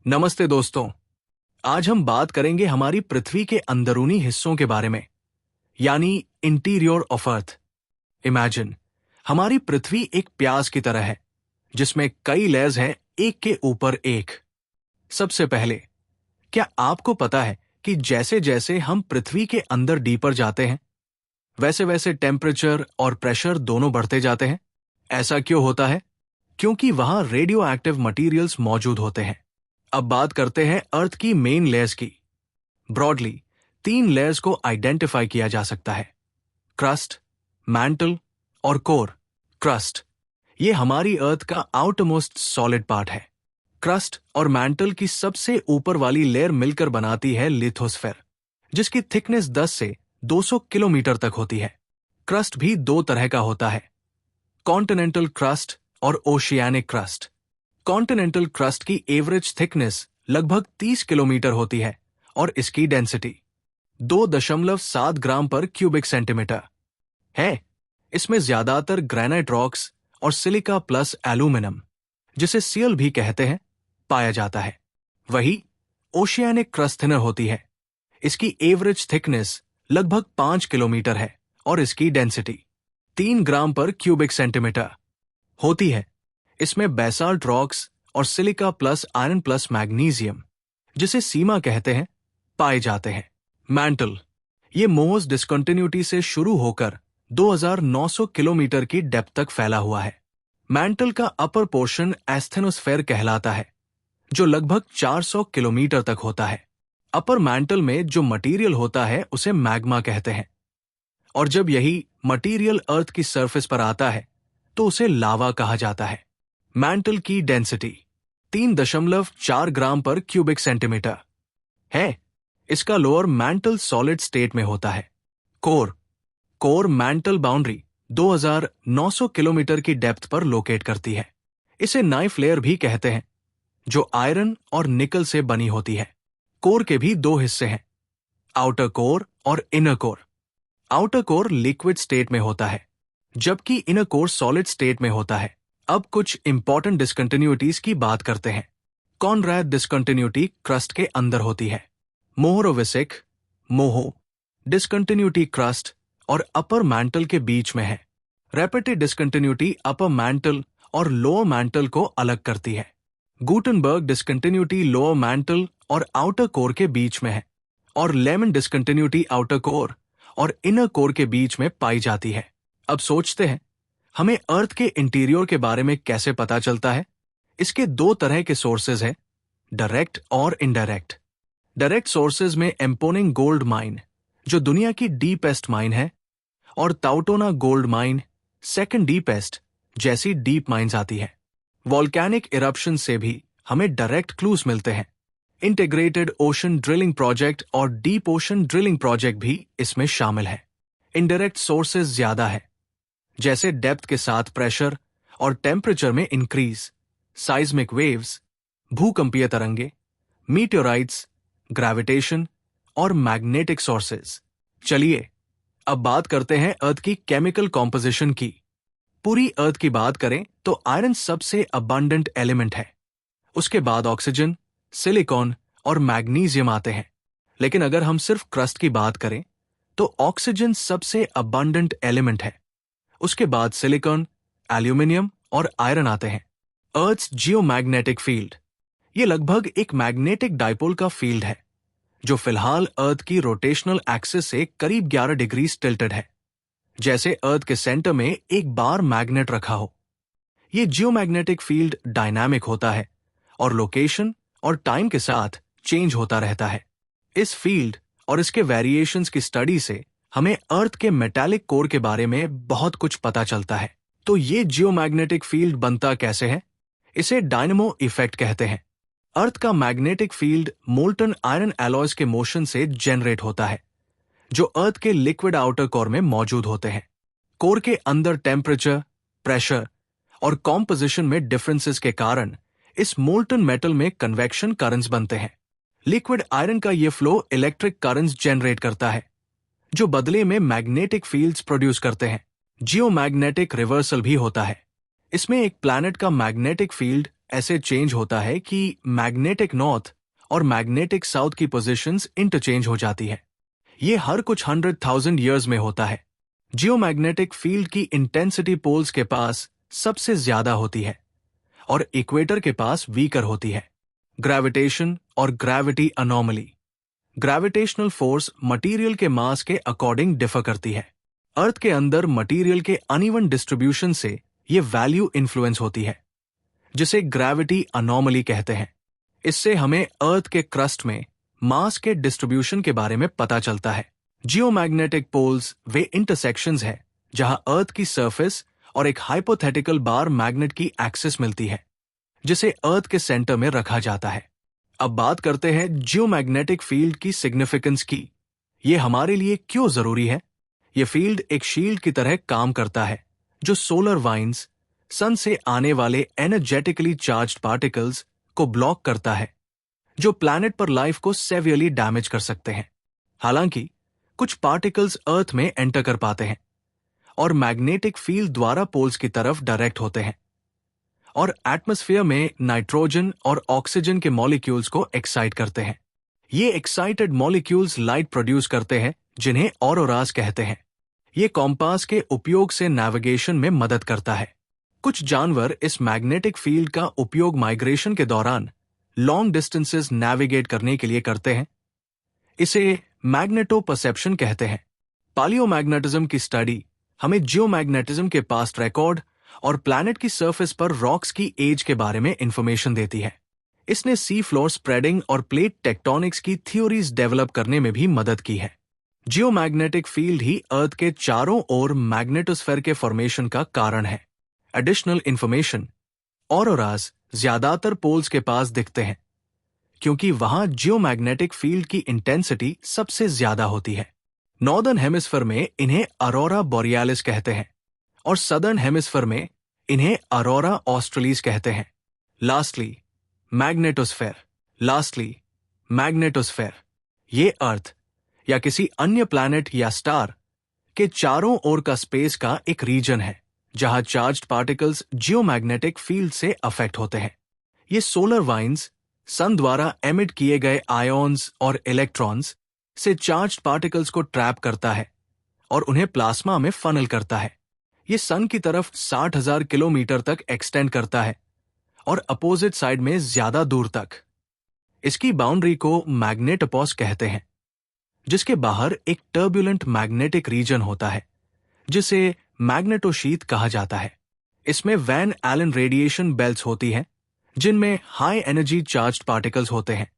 नमस्ते दोस्तों। आज हम बात करेंगे हमारी पृथ्वी के अंदरूनी हिस्सों के बारे में, यानी इंटीरियर ऑफ अर्थ। इमेजिन, हमारी पृथ्वी एक प्याज की तरह है जिसमें कई लेयर्स हैं, एक के ऊपर एक। सबसे पहले, क्या आपको पता है कि जैसे जैसे हम पृथ्वी के अंदर डीपर जाते हैं वैसे वैसे टेम्परेचर और प्रेशर दोनों बढ़ते जाते हैं? ऐसा क्यों होता है? क्योंकि वहां रेडियो एक्टिव मटीरियल्स मौजूद होते हैं। अब बात करते हैं अर्थ की मेन लेयर्स की। ब्रॉडली 3 लेयर्स को आइडेंटिफाई किया जा सकता है: क्रस्ट, मैंटल और कोर। क्रस्ट, ये हमारी अर्थ का आउटरमोस्ट सॉलिड पार्ट है। क्रस्ट और मैंटल की सबसे ऊपर वाली लेयर मिलकर बनाती है लिथोस्फेयर, जिसकी थिकनेस 10 से 200 किलोमीटर तक होती है। क्रस्ट भी 2 तरह का होता है: कॉन्टिनेंटल क्रस्ट और ओशियानिक क्रस्ट। कॉन्टिनेंटल क्रस्ट की एवरेज थिकनेस लगभग 30 किलोमीटर होती है और इसकी डेंसिटी 2.7 ग्राम पर क्यूबिक सेंटीमीटर है। इसमें ज्यादातर ग्रेनाइट रॉक्स और सिलिका प्लस एल्यूमिनियम, जिसे सीएल भी कहते हैं, पाया जाता है। वही ओशियानिक क्रस्ट थिनर होती है। इसकी एवरेज थिकनेस लगभग 5 किलोमीटर है और इसकी डेंसिटी 3 ग्राम पर क्यूबिक सेंटीमीटर होती है। इसमें बेसाल्ट रॉक्स और silica plus iron plus magnesium, जिसे सीमा कहते हैं, पाए जाते हैं। मैंटल, ये मोहस डिस्कंटिन्यूटी से शुरू होकर 2900 किलोमीटर की डेप्थ तक फैला हुआ है। मैंटल का अपर पोर्शन एस्थेनोस्फेयर कहलाता है, जो लगभग 400 किलोमीटर तक होता है। अपर मैंटल में जो मटेरियल होता है उसे मैग्मा कहते हैं, और जब यही मटेरियल अर्थ की सरफेस पर आता है तो उसे लावा कहा जाता है। मैंटल की डेंसिटी 3.4 ग्राम पर क्यूबिक सेंटीमीटर है। इसका लोअर मैंटल सॉलिड स्टेट में होता है। कोर मैंटल बाउंड्री 2900 किलोमीटर की डेप्थ पर लोकेट करती है। इसे नाइफ लेयर भी कहते हैं, जो आयरन और निकल से बनी होती है। कोर के भी 2 हिस्से हैं: आउटर कोर और inner core. Outer core liquid state में होता है, जबकि इनर कोर सॉलिड स्टेट में होता है। अब कुछ इंपॉर्टेंट डिस्कंटिन्यूटीज की बात करते हैं। कॉनरैड डिस्कंटिन्यूटी क्रस्ट के अंदर होती है। मोहरोविसिक मोहो डिस्कंटिन्यूटी क्रस्ट और अपर मैंटल के बीच में है। रैपिड डिस्कंटिन्यूटी अपर मैंटल और लोअर मैंटल को अलग करती है। गुटेनबर्ग डिस्कंटिन्यूटी लोअर मैंटल और आउटर कोर के बीच में है, और लेमन डिस्कंटिन्यूटी आउटर कोर और इनर कोर के बीच में पाई जाती है। अब सोचते हैं, हमें अर्थ के इंटीरियर के बारे में कैसे पता चलता है? इसके 2 तरह के सोर्सेज हैं, डायरेक्ट और इनडायरेक्ट। डायरेक्ट सोर्सेज में एम्पोनिंग गोल्ड माइन, जो दुनिया की डीपेस्ट माइन है, और ताउटोना गोल्ड माइन, सेकंड डीपेस्ट, जैसी डीप माइंस आती है। वॉल्केनिक इरप्शन से भी हमें डायरेक्ट क्लूज मिलते हैं। इंटीग्रेटेड ओशन ड्रिलिंग प्रोजेक्ट और डीप ओशन ड्रिलिंग प्रोजेक्ट भी इसमें शामिल है। इनडायरेक्ट सोर्सेज ज्यादा है, जैसे डेप्थ के साथ प्रेशर और टेम्परेचर में इंक्रीज, साइज्मिक वेव्स, भूकंपीय तरंगे, मीटियोराइट्स, ग्रेविटेशन और मैग्नेटिक सोर्सेज। चलिए अब बात करते हैं अर्थ की केमिकल कॉम्पोजिशन की। पूरी अर्थ की बात करें तो आयरन सबसे अबंडेंट एलिमेंट है। उसके बाद ऑक्सीजन, सिलिकॉन और मैग्नीशियम आते हैं। लेकिन अगर हम सिर्फ क्रस्ट की बात करें तो ऑक्सीजन सबसे अबंडेंट एलिमेंट है। उसके बाद सिलिकॉन, एल्यूमिनियम और आयरन आते हैं। अर्थ्स जियोमैग्नेटिक फील्ड, ये लगभग एक मैग्नेटिक डाइपोल का फील्ड है, जो फिलहाल अर्थ की रोटेशनल एक्सिस से करीब 11 डिग्री टिल्टेड है, जैसे अर्थ के सेंटर में एक बार मैग्नेट रखा हो। ये जियोमैग्नेटिक फील्ड डायनामिक होता है और लोकेशन और टाइम के साथ चेंज होता रहता है। इस फील्ड और इसके वेरिएशंस की स्टडी से हमें अर्थ के मेटालिक कोर के बारे में बहुत कुछ पता चलता है। तो ये जियोमैग्नेटिक फील्ड बनता कैसे है? इसे डायनेमो इफेक्ट कहते हैं। अर्थ का magnetic field molten iron alloys के मोशन से जनरेट होता है, जो अर्थ के लिक्विड आउटर कोर में मौजूद होते हैं। कोर के अंदर टेम्परेचर, प्रेशर और कॉम्पोजिशन में डिफरेंसेस के कारण इस मोल्टन मेटल में कन्वेक्शन करंट्स बनते हैं। लिक्विड आयरन का ये फ्लो इलेक्ट्रिक करंट्स जनरेट करता है, जो बदले में मैग्नेटिक फील्ड्स प्रोड्यूस करते हैं। जियोमैग्नेटिक रिवर्सल भी होता है। इसमें एक प्लैनेट का मैग्नेटिक फील्ड ऐसे चेंज होता है कि मैग्नेटिक नॉर्थ और मैग्नेटिक साउथ की पोजीशंस इंटरचेंज हो जाती है। ये हर कुछ 100,000 ईयर्स में होता है। जियोमैग्नेटिक फील्ड की इंटेंसिटी पोल्स के पास सबसे ज्यादा होती है और इक्वेटर के पास वीकर होती है। ग्रेविटेशन और gravity anomaly. Gravitational force material के मास के अकॉर्डिंग डिफर करती है। अर्थ के अंदर मटेरियल के अनइवन डिस्ट्रीब्यूशन से ये वैल्यू इन्फ्लुएंस होती है, जिसे ग्रेविटी अनोमली कहते हैं। इससे हमें अर्थ के क्रस्ट में मास के डिस्ट्रीब्यूशन के बारे में पता चलता है। जियोमैग्नेटिक पोल्स वे इंटरसेक्शंस हैं जहां अर्थ की सरफेस और एक हाइपोथेटिकल बार मैग्नेट की एक्सिस मिलती है, जिसे अर्थ के सेंटर में रखा जाता है। अब बात करते हैं जियोमैग्नेटिक फील्ड की सिग्निफिकेंस की। ये हमारे लिए क्यों जरूरी है? ये फील्ड एक शील्ड की तरह काम करता है जो सोलर वाइंस, सन से आने वाले एनर्जेटिकली चार्ज्ड पार्टिकल्स को ब्लॉक करता है, जो प्लैनेट पर लाइफ को सेवियरली डैमेज कर सकते हैं। हालांकि कुछ पार्टिकल्स अर्थ में एंटर कर पाते हैं और मैग्नेटिक फील्ड द्वारा पोल्स की तरफ डायरेक्ट होते हैं और एटमॉस्फेयर में नाइट्रोजन और ऑक्सीजन के मॉलिक्यूल्स को एक्साइट करते हैं। ये एक्साइटेड मॉलिक्यूल्स लाइट प्रोड्यूस करते हैं, जिन्हें ऑरोरास कहते हैं। ये कॉम्पास के उपयोग से नेविगेशन में मदद करता है। कुछ जानवर इस मैग्नेटिक फील्ड का उपयोग माइग्रेशन के दौरान लॉन्ग डिस्टेंसेस नेविगेट करने के लिए करते हैं। इसे मैग्नेटो परसेप्शन कहते हैं। पालियोमैग्नेटिज्म की स्टडी हमें जियोमैग्नेटिज्म के पास्ट रिकॉर्ड और प्लैनेट की सरफेस पर रॉक्स की एज के बारे में इंफॉर्मेशन देती है। इसने सी फ्लोर स्प्रेडिंग और प्लेट टेक्टोनिक्स की थ्योरीज डेवलप करने में भी मदद की है। जियोमैग्नेटिक फील्ड ही अर्थ के चारों ओर मैग्नेटोस्फेयर के फॉर्मेशन का कारण है। एडिशनल इंफॉर्मेशन, ऑरोरास ज्यादातर पोल्स के पास दिखते हैं क्योंकि वहां जियोमैग्नेटिक फील्ड की इंटेंसिटी सबसे ज्यादा होती है। नॉर्दर्न हेमिस्फीयर में इन्हें अरोरा बोरियालिस कहते हैं और सदर्न हेमिस्फीयर में इन्हें अरोरा ऑस्ट्रेलिस कहते हैं। लास्टली मैग्नेटोस्फेयर ये अर्थ या किसी अन्य प्लैनेट या स्टार के चारों ओर का स्पेस का एक रीजन है जहां चार्ज्ड पार्टिकल्स जियोमैग्नेटिक फील्ड से अफेक्ट होते हैं। ये सोलर वाइंस सन द्वारा एमिट किए गए आयोन्स और इलेक्ट्रॉन्स से चार्ज्ड पार्टिकल्स को ट्रैप करता है और उन्हें प्लाज्मा में फनल करता है। ये सन की तरफ 60,000 किलोमीटर तक एक्सटेंड करता है और अपोजिट साइड में ज्यादा दूर तक। इसकी बाउंड्री को मैग्नेटोपॉज कहते हैं, जिसके बाहर एक टर्बुलेंट मैग्नेटिक रीजन होता है जिसे मैग्नेटोशीथ कहा जाता है। इसमें वैन एलन रेडिएशन बेल्ट्स होती हैं जिनमें हाई एनर्जी चार्ज्ड पार्टिकल्स होते हैं।